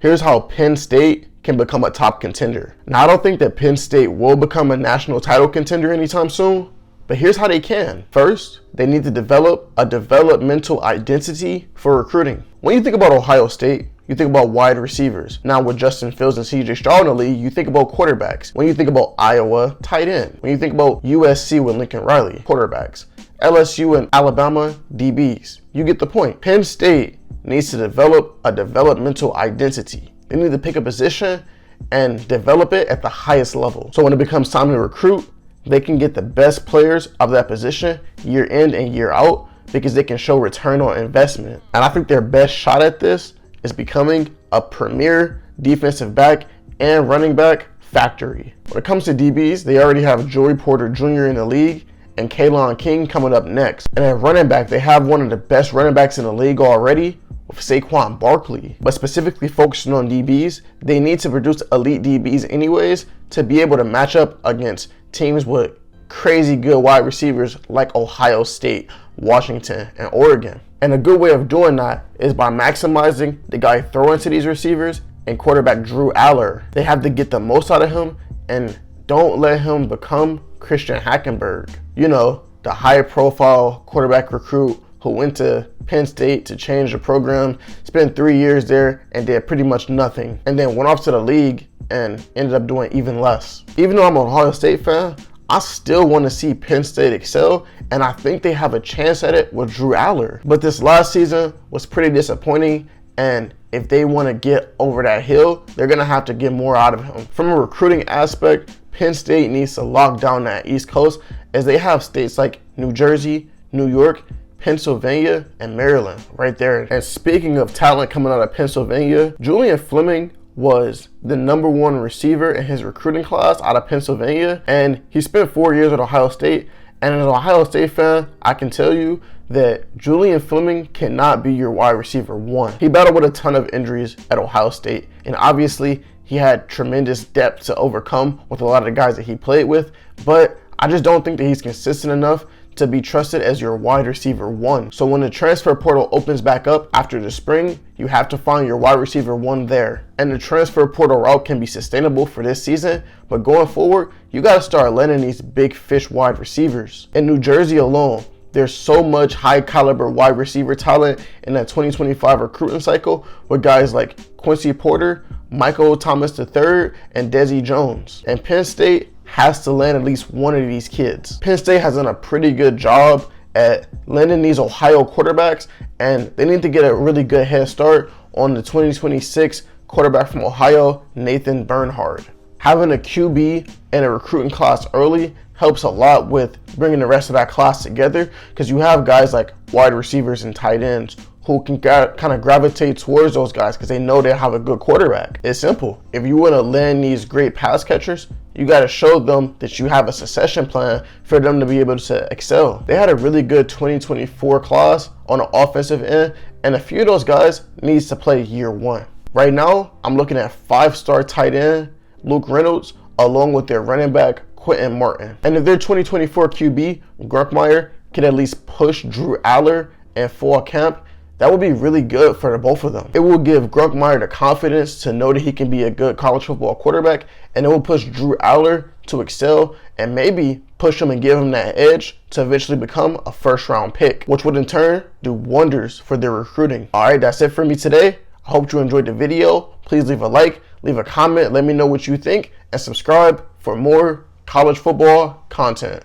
Here's how Penn State can become a top contender. Now, I don't think that Penn State will become a national title contender anytime soon, but here's how they can. First, they need to develop a developmental identity for recruiting. When you think about Ohio State, you think about wide receivers. Now with Justin Fields and CJ Stroud in the league, you think about quarterbacks. When you think about Iowa, tight end. When you think about USC with Lincoln Riley, quarterbacks. LSU and Alabama, DBs. You get the point. Penn State needs to develop a developmental identity. They need to pick a position and develop it at the highest level. So when it becomes time to recruit, they can get the best players of that position year in and year out because they can show return on investment. And I think their best shot at this is becoming a premier defensive back and running back factory. When it comes to DBs, they already have Joey Porter Jr. in the league and Kaylan King coming up next. And at running back, they have one of the best running backs in the league already with Saquon Barkley. But specifically focusing on DBs, they need to produce elite DBs anyways to be able to match up against teams with crazy good wide receivers like Ohio State, Washington, and Oregon. And a good way of doing that is by maximizing the guy throwing to these receivers and quarterback Drew Aller. They have to get the most out of him and don't let him become Christian Hackenberg. You know, the high profile quarterback recruit who went to Penn State to change the program, spent 3 years there and did pretty much nothing, and then went off to the league and ended up doing even less. Even though I'm an Ohio State fan, I still want to see Penn State excel, and I think they have a chance at it with Drew Aller. But this last season was pretty disappointing, and if they want to get over that hill, they're going to have to get more out of him. From a recruiting aspect, Penn State needs to lock down that East Coast, as they have states like New Jersey, New York, Pennsylvania, and Maryland right there. And speaking of talent coming out of Pennsylvania, Julian Fleming was the #1 receiver in his recruiting class out of Pennsylvania, and he spent 4 years at Ohio State. And as an Ohio State fan, I can tell you that Julian Fleming cannot be your wide receiver one. He battled with a ton of injuries at Ohio State, and obviously he had tremendous depth to overcome with a lot of the guys that he played with, but I just don't think that he's consistent enough to be trusted as your wide receiver one. So when the transfer portal opens back up after the spring, you have to find your wide receiver one there. And the transfer portal route can be sustainable for this season, but going forward, you got to start landing these big fish wide receivers. In New Jersey alone, there's so much high caliber wide receiver talent in that 2025 recruiting cycle with guys like Quincy Porter, Michael Thomas III, and Desi Jones. And Penn State has to land at least one of these kids. Penn State has done a pretty good job at landing these Ohio quarterbacks, and they need to get a really good head start on the 2026 quarterback from Ohio, Nathan Bernhard. Having a QB and a recruiting class early helps a lot with bringing the rest of that class together, because you have guys like wide receivers and tight ends who can kind of gravitate towards those guys because they know they have a good quarterback. It's simple. If you want to land these great pass catchers, you got to show them that you have a succession plan for them to be able to excel. They had a really good 2024 class on the offensive end, and a few of those guys needs to play year one. Right now, I'm looking at 5-star tight end Luke Reynolds along with their running back Quentin Martin. And if their 2024 QB, Grunkmeyer, can at least push Drew Aller in fall camp, that would be really good for the both of them. It will give Grunkmeyer the confidence to know that he can be a good college football quarterback, and it will push Drew Aller to excel and maybe push him and give him that edge to eventually become a first-round pick, which would in turn do wonders for their recruiting. All right, that's it for me today. I hope you enjoyed the video. Please leave a like, leave a comment, let me know what you think, and subscribe for more college football content.